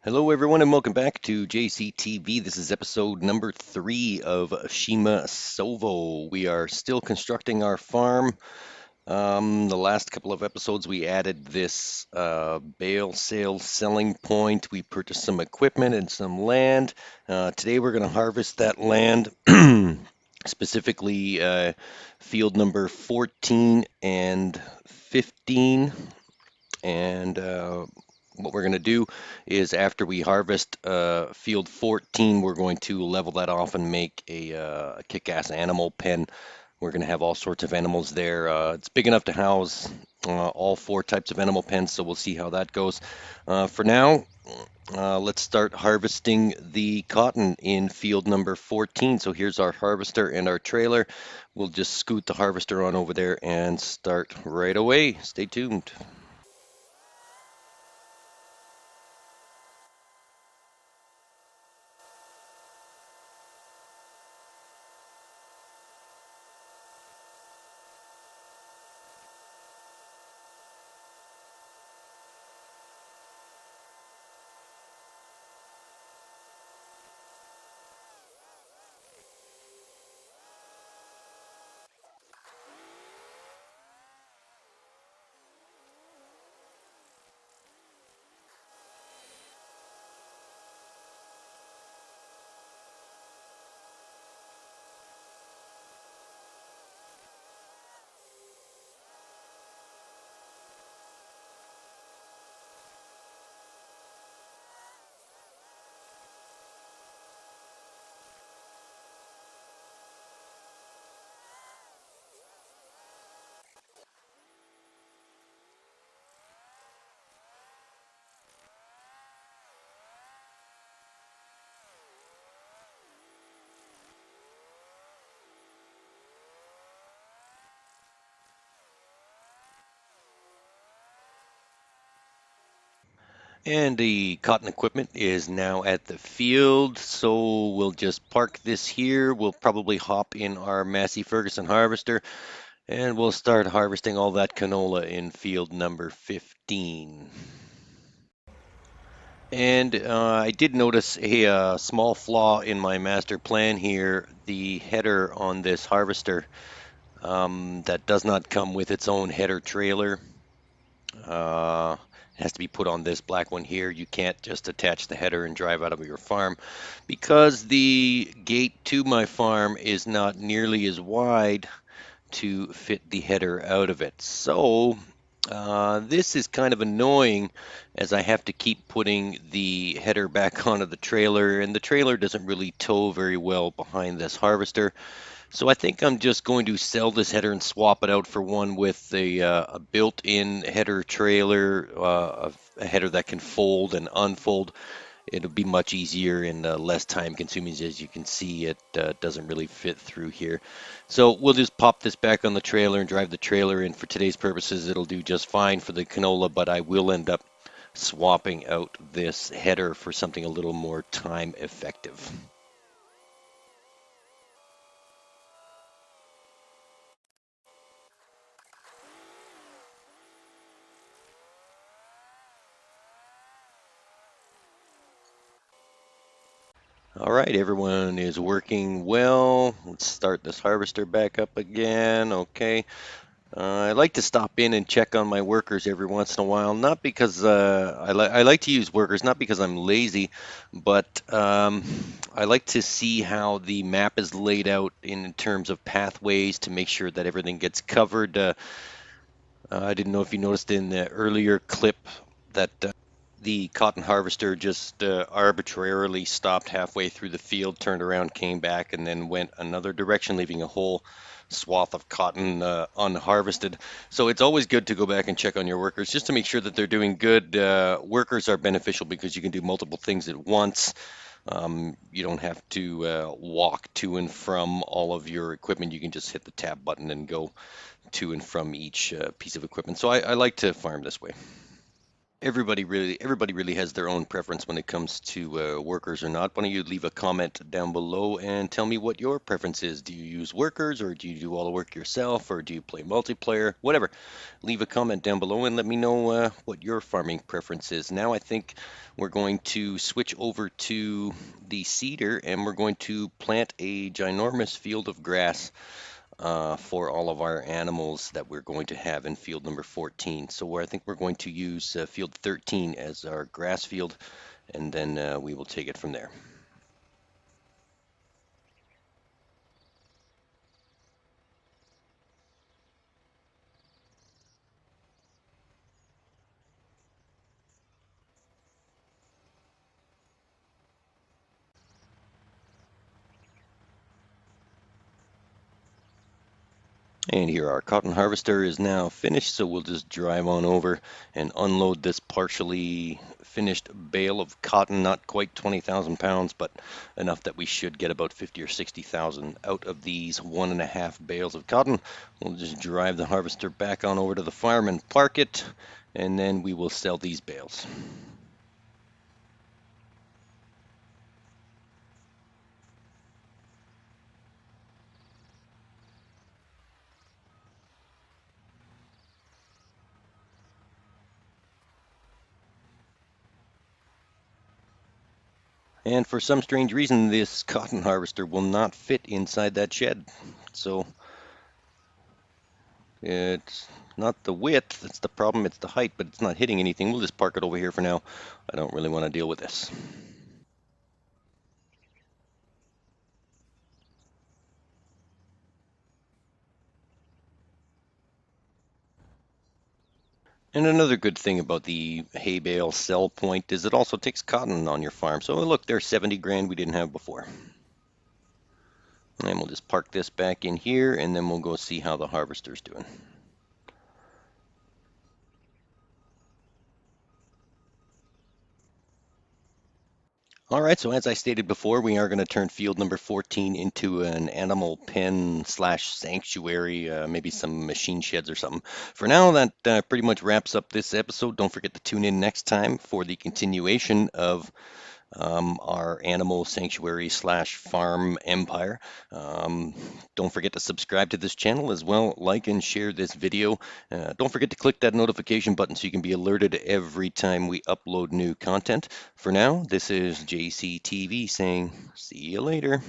Hello, everyone, and welcome back to JCTV. This is episode number 3 of Przemasowo. We are still constructing our farm. The last couple of episodes, we added this bale sale selling point. We purchased some equipment and some land. Today, we're going to harvest that land, specifically field number 14 and 15. And what we're going to do is after we harvest field 14, we're going to level that off and make a kick-ass animal pen. We're going to have all sorts of animals there. It's big enough to house all 4 types of animal pens, so we'll see how that goes. For now, let's start harvesting the cotton in field number 14. So here's our harvester and our trailer. We'll just scoot the harvester on over there and start right away. Stay tuned. And the cotton equipment is now at the field, so we'll just park this here. We'll probably hop in our Massey Ferguson harvester and we'll start harvesting all that canola in field number 15. And I did notice a small flaw in my master plan here. The header on this harvester that does not come with its own header trailer. It has to be put on this black one here. You can't just attach the header and drive out of your farm because the gate to my farm is not nearly as wide to fit the header out of it. So this is kind of annoying as I have to keep putting the header back onto the trailer, and the trailer doesn't really tow very well behind this harvester. So I think I'm just going to sell this header and swap it out for one with a built-in header trailer, a header that can fold and unfold. It'll be much easier and less time consuming. As you can see, it doesn't really fit through here. So we'll just pop this back on the trailer and drive the trailer in. For today's purposes, it'll do just fine for the canola, but I will end up swapping out this header for something a little more time effective. All right, everyone is working well. Let's start this harvester back up again. Okay. I like to stop in and check on my workers every once in a while, not because I like to use workers, not because I'm lazy, but I like to see how the map is laid out in terms of pathways to make sure that everything gets covered. I didn't know if you noticed in the earlier clip that the cotton harvester just arbitrarily stopped halfway through the field, turned around, came back, and then went another direction, leaving a whole swath of cotton unharvested. So it's always good to go back and check on your workers just to make sure that they're doing good. Workers are beneficial because you can do multiple things at once. You don't have to walk to and from all of your equipment. You can just hit the tab button and go to and from each piece of equipment. So I like to farm this way. Everybody really has their own preference when it comes to workers or not. Why don't you leave a comment down below and tell me what your preference is? Do you use workers, or do you do all the work yourself, or do you play multiplayer? Whatever. Leave a comment down below and let me know what your farming preference is. Now I think we're going to switch over to the cedar and we're going to plant a ginormous field of grass for all of our animals that we're going to have in field number 14. So I think we're going to use field 13 as our grass field, and then we will take it from there. And here our cotton harvester is now finished, so we'll just drive on over and unload this partially finished bale of cotton, not quite 20,000 pounds, but enough that we should get about 50 or 60,000 out of these 1.5 bales of cotton. We'll just drive the harvester back on over to the farm and park it, and then we will sell these bales. And for some strange reason, this cotton harvester will not fit inside that shed. So it's not the width that's the problem, it's the height, but it's not hitting anything. We'll just park it over here for now. I don't really want to deal with this. And another good thing about the hay bale sell point is it also takes cotton on your farm. So look, there's 70 grand we didn't have before. And we'll just park this back in here, and then we'll go see how the harvester's doing. All right, so as I stated before, we are going to turn field number 14 into an animal pen slash sanctuary, maybe some machine sheds or something. For now, that pretty much wraps up this episode. Don't forget to tune in next time for the continuation of our animal sanctuary slash farm empire. Um, don't forget to subscribe to this channel as well, like and share this video. Don't forget to click that notification button so you can be alerted every time we upload new content. For now, this is JCTV saying see you later.